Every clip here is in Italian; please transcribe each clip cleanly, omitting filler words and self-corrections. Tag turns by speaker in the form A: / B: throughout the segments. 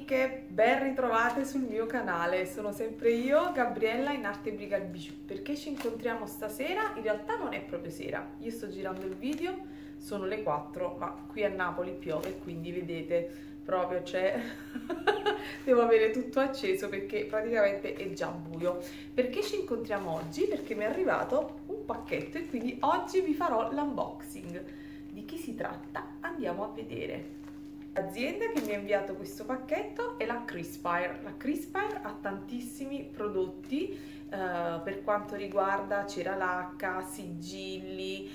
A: amiche, ben ritrovate sul mio canale. Sono sempre io, Gabriella in Arte Brigal Bijou. Perché ci incontriamo stasera? In realtà non è proprio sera, io sto girando il video, sono le 4, ma qui a Napoli piove, quindi vedete proprio c'è devo avere tutto acceso perché praticamente è già buio. Perché ci incontriamo oggi? Perché mi è arrivato un pacchetto e quindi oggi vi farò l'unboxing. Di chi si tratta? Andiamo a vedere. L'azienda che mi ha inviato questo pacchetto è la Crispire. La Crispire ha tantissimi prodotti per quanto riguarda cera lacca, sigilli,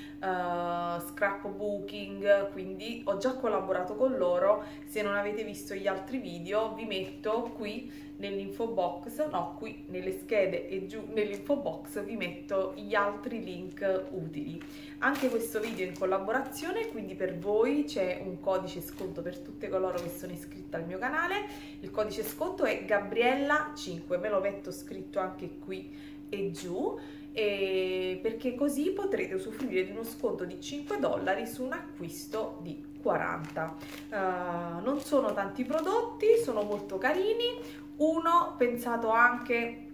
A: scrapbooking, quindi ho già collaborato con loro. Se non avete visto gli altri video vi metto qui nell'info box, no, qui nelle schede e giù nell'info box vi metto gli altri link utili. Anche questo video è in collaborazione, quindi per voi c'è un codice sconto per tutte coloro che sono iscritte al mio canale. Il codice sconto è Gabriella5, ve lo metto scritto anche qui e giù, perché così potrete usufruire di uno sconto di $5 su un acquisto di 40. Non sono tanti prodotti, sono molto carini. Uno pensato anche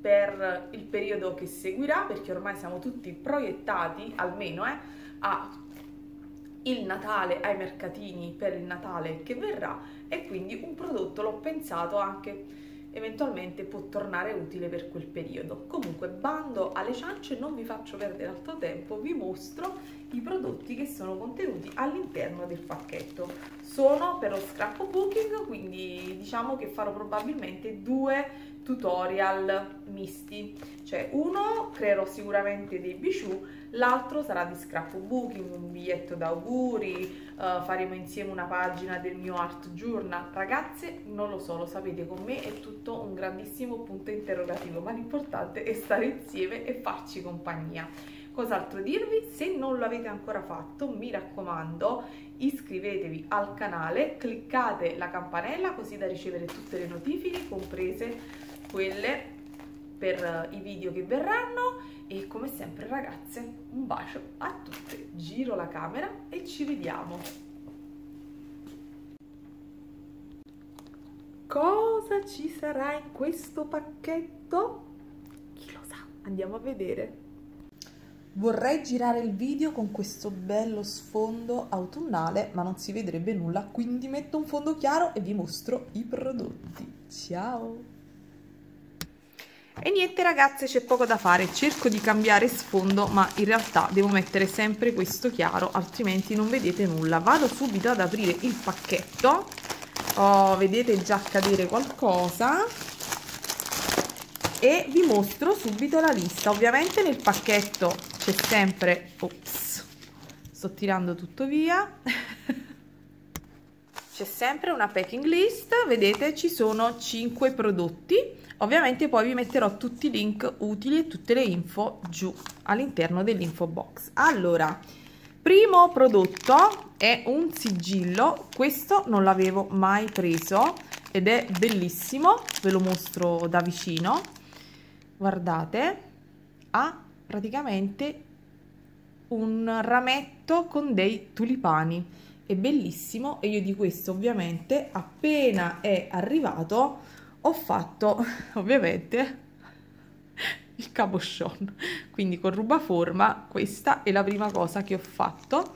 A: per il periodo che seguirà, perché ormai siamo tutti proiettati, almeno a il Natale, ai mercatini per il Natale che verrà, e quindi un prodotto l'ho pensato anche eventualmente può tornare utile per quel periodo. Comunque, bando alle ciance, non vi faccio perdere altro tempo, vi mostro i prodotti che sono contenuti all'interno del pacchetto. Sono per lo scrapbooking, quindi diciamo che farò probabilmente due tutorial misti, cioè uno creerò sicuramente dei bijou, l'altro sarà di scrapbooking, un biglietto d'auguri, faremo insieme una pagina del mio art journal. Ragazze, non lo so, lo sapete, con me è tutto un grandissimo punto interrogativo, ma l'importante è stare insieme e farci compagnia. Cos'altro dirvi? Se non lo avete ancora fatto, mi raccomando, iscrivetevi al canale, cliccate la campanella così da ricevere tutte le notifiche, comprese quelle per i video che verranno. E come sempre, ragazze, un bacio a tutte, giro la camera e ci vediamo. Cosa ci sarà in questo pacchetto? Chi lo sa? Andiamo a vedere. Vorrei girare il video con questo bello sfondo autunnale, ma non si vedrebbe nulla, quindi metto un fondo chiaro e vi mostro i prodotti. Ciao! E niente ragazze, c'è poco da fare, cerco di cambiare sfondo, ma in realtà devo mettere sempre questo chiaro, altrimenti non vedete nulla. Vado subito ad aprire il pacchetto. Oh, vedete già cadere qualcosa. E vi mostro subito la lista. Ovviamente nel pacchetto c'è sempre... Ops, sto tirando tutto via. C'è sempre una packing list, vedete ci sono 5 prodotti. Ovviamente poi vi metterò tutti i link utili e tutte le info giù all'interno dell'info box. Allora, primo prodotto è un sigillo, questo non l'avevo mai preso ed è bellissimo, ve lo mostro da vicino. Guardate, ha praticamente un rametto con dei tulipani, è bellissimo e io di questo ovviamente appena è arrivato ho fatto ovviamente il cabochon, quindi con rubaforma. Questa è la prima cosa che ho fatto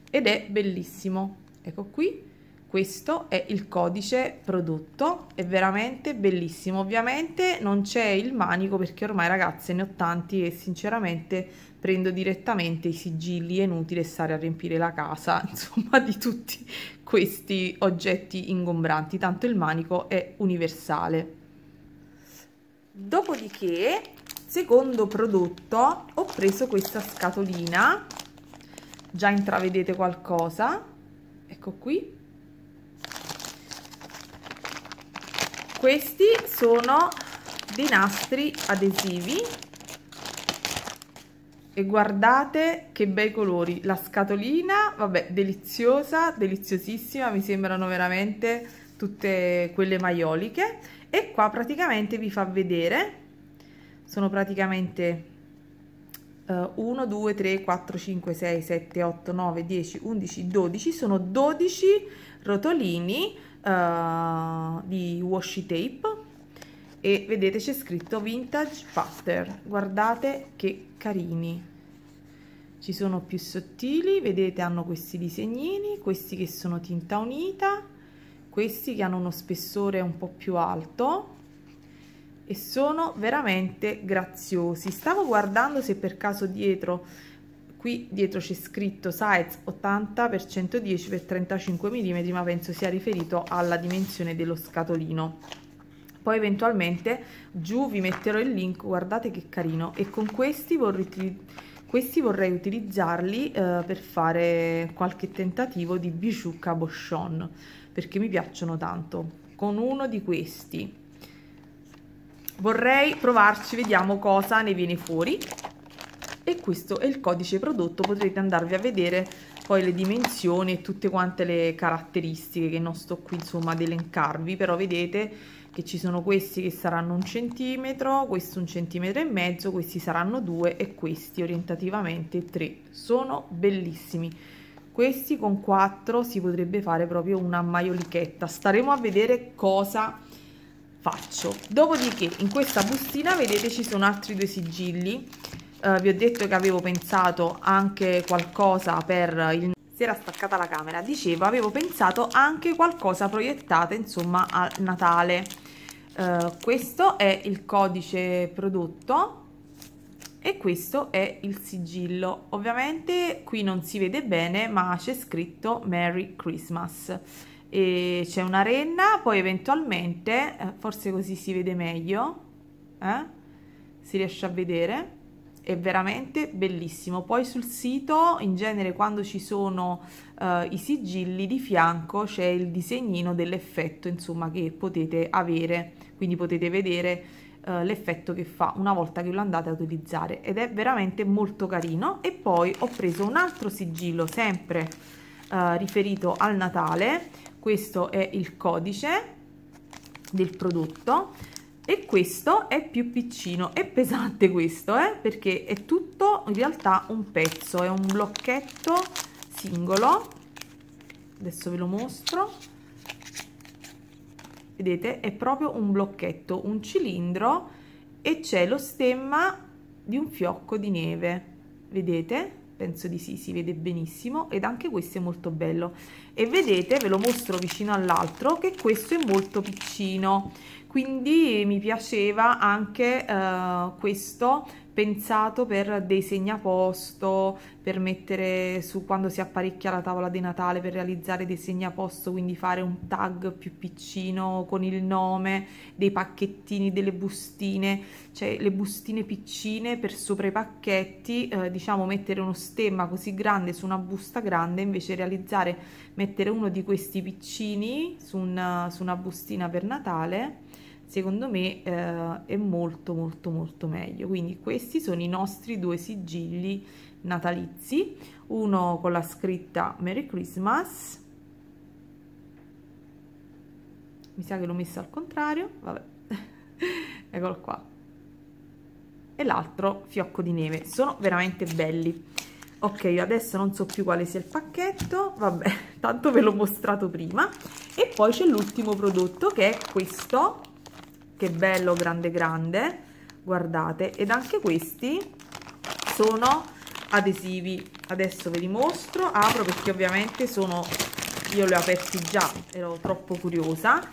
A: ed è bellissimo. Ecco qui, questo è il codice prodotto, è veramente bellissimo. Ovviamente non c'è il manico perché ormai ragazze ne ho tanti e sinceramente prendo direttamente i sigilli, è inutile stare a riempire la casa insomma di tutti questi oggetti ingombranti, tanto il manico è universale. Dopodiché, secondo prodotto, ho preso questa scatolina, già intravedete qualcosa, ecco qui. Questi sono dei nastri adesivi e guardate che bei colori. La scatolina, vabbè, deliziosa, deliziosissima, mi sembrano veramente tutte quelle maioliche. E qua praticamente vi fa vedere, sono praticamente 1, 2, 3, 4, 5, 6, 7, 8, 9, 10, 11, 12, sono 12 rotolini di washi tape, e vedete c'è scritto vintage pattern. Guardate che carini, ci sono più sottili, vedete hanno questi disegnini, questi che sono tinta unita, questi che hanno uno spessore un po' più alto e sono veramente graziosi. Stavo guardando se per caso dietro, qui dietro c'è scritto size 80 x 110 x 35 mm, ma penso sia riferito alla dimensione dello scatolino. Poi eventualmente giù vi metterò il link, guardate che carino. E con questi vorrei utilizzarli per fare qualche tentativo di bijou cabochon, perché mi piacciono tanto. Con uno di questi vorrei provarci, vediamo cosa ne viene fuori. E questo è il codice prodotto, potrete andarvi a vedere poi le dimensioni e tutte quante le caratteristiche che non sto qui insomma ad elencarvi, però vedete che ci sono questi che saranno 1 centimetro, questo 1,5 centimetri, questi saranno 2 e questi orientativamente 3. Sono bellissimi. Questi con 4 si potrebbe fare proprio una maiolichetta, staremo a vedere cosa faccio. Dopodiché in questa bustina vedete ci sono altri 2 sigilli. Vi ho detto che avevo pensato anche qualcosa per il... Si era staccata la camera, dicevo, avevo pensato anche qualcosa proiettata insomma a Natale. Questo è il codice prodotto e questo è il sigillo. Ovviamente qui non si vede bene, ma c'è scritto Merry Christmas e c'è una renna, poi eventualmente forse così si vede meglio, si riesce a vedere. È veramente bellissimo. Poi sul sito in genere quando ci sono i sigilli di fianco c'è il disegnino dell'effetto insomma che potete avere, quindi potete vedere l'effetto che fa una volta che lo andate a utilizzare, ed è veramente molto carino. E poi ho preso un altro sigillo sempre riferito al Natale, questo è il codice del prodotto. E questo è più piccino, è pesante questo, perché è tutto in realtà un pezzo, è un blocchetto singolo. Adesso ve lo mostro. Vedete, è proprio un blocchetto, un cilindro, e c'è lo stemma di un fiocco di neve. Vedete? Penso di sì, si vede benissimo, ed anche questo è molto bello. E vedete, ve lo mostro vicino all'altro, che questo è molto piccino. Quindi mi piaceva anche questo pensato per dei segnaposto, per mettere su quando si apparecchia la tavola di Natale, per realizzare dei segnaposto, quindi fare un tag più piccino con il nome, dei pacchettini, delle bustine, cioè le bustine piccine per sopra i pacchetti, diciamo mettere uno stemma così grande su una busta grande, invece mettere uno di questi piccini su una bustina per Natale. Secondo me è molto molto molto meglio. Quindi questi sono i nostri 2 sigilli natalizi, uno con la scritta Merry Christmas, mi sa che l'ho messo al contrario, vabbè, eccolo qua, e l'altro fiocco di neve. Sono veramente belli. Ok, adesso non so più quale sia il pacchetto, vabbè, tanto ve l'ho mostrato prima. E poi c'è l'ultimo prodotto, che è questo, che bello grande grande, guardate, ed anche questi sono adesivi. Adesso ve li mostro, apro perché ovviamente io li ho aperti già, ero troppo curiosa.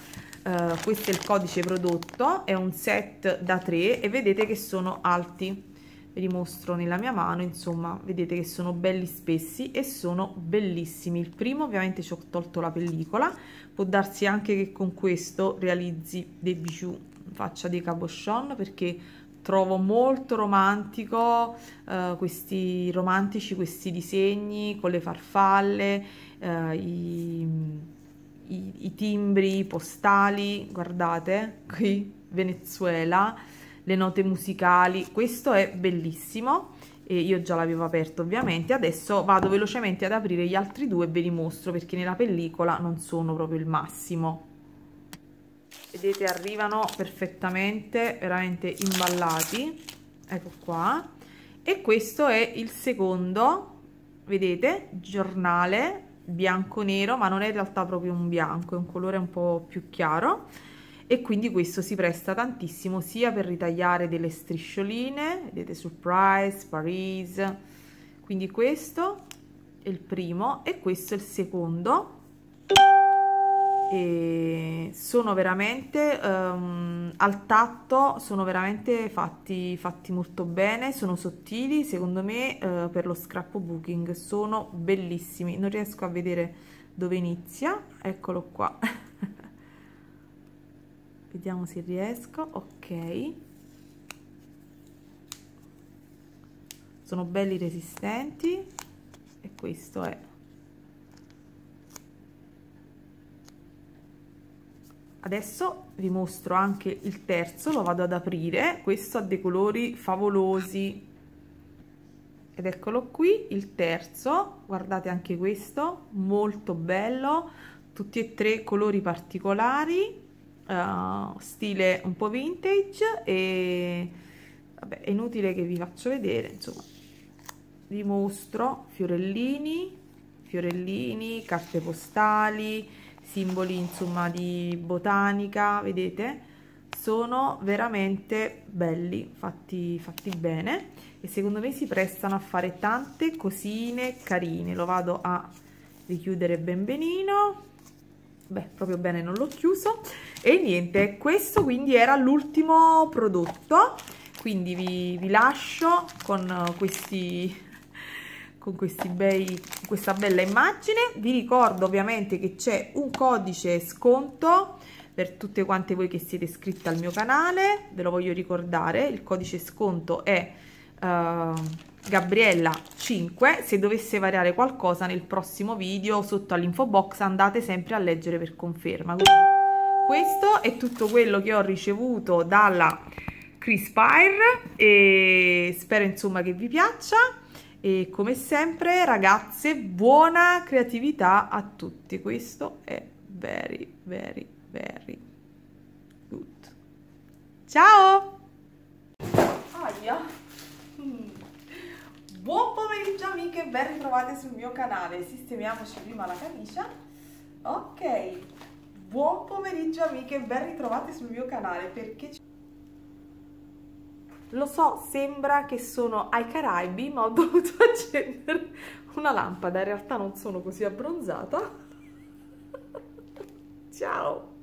A: Questo è il codice prodotto, è un set da 3 e vedete che sono alti, ve li mostro nella mia mano, insomma vedete che sono belli spessi e sono bellissimi. Il primo ovviamente ci ho tolto la pellicola, può darsi anche che con questo realizzi dei bijou, faccia dei cabochon, perché trovo molto romantico questi disegni con le farfalle, i timbri postali, guardate qui Venezuela, le note musicali. Questo è bellissimo e io già l'avevo aperto ovviamente. Adesso vado velocemente ad aprire gli altri 2 e ve li mostro, perché nella pellicola non sono proprio il massimo. Vedete, arrivano perfettamente, veramente imballati, ecco qua. E questo è il secondo, vedete, giornale bianco nero, ma non è in realtà proprio un bianco, è un colore un po' più chiaro, e quindi questo si presta tantissimo sia per ritagliare delle striscioline, vedete, Surprise, Paris. Quindi questo è il primo e questo è il secondo, e sono veramente al tatto, sono veramente fatti molto bene, sono sottili, secondo me per lo scrapbooking sono bellissimi. Non riesco a vedere dove inizia, eccolo qua. Vediamo se riesco. Ok, sono belli resistenti e questo è. Adesso vi mostro anche il terzo, lo vado ad aprire. Questo ha dei colori favolosi ed eccolo qui il terzo, guardate anche questo, molto bello, tutti e tre colori particolari, stile un po' vintage, e vabbè, è inutile che vi faccio vedere, insomma, vi mostro fiorellini, carte postali, simboli insomma di botanica, vedete, sono veramente belli, fatti bene, e secondo me si prestano a fare tante cosine carine. Lo vado a richiudere ben benino, beh, proprio bene non l'ho chiuso, e niente, questo quindi era l'ultimo prodotto, quindi vi lascio con questa bella immagine. Vi ricordo ovviamente che c'è un codice sconto per tutte quante voi che siete iscritte al mio canale, ve lo voglio ricordare, il codice sconto è Gabriella 5. Se dovesse variare qualcosa nel prossimo video, sotto all'info box andate sempre a leggere per conferma. Quindi questo è tutto quello che ho ricevuto dalla Crispire e spero insomma che vi piaccia, e come sempre ragazze, buona creatività a tutti. Questo è very good. Ciao! Aia! Buon pomeriggio amiche, ben ritrovate sul mio canale. Sistemiamoci prima la camicia. Ok, buon pomeriggio amiche, ben ritrovate sul mio canale. Perché lo so, sembra che sono ai Caraibi, ma ho dovuto accendere una lampada. In realtà non sono così abbronzata. Ciao!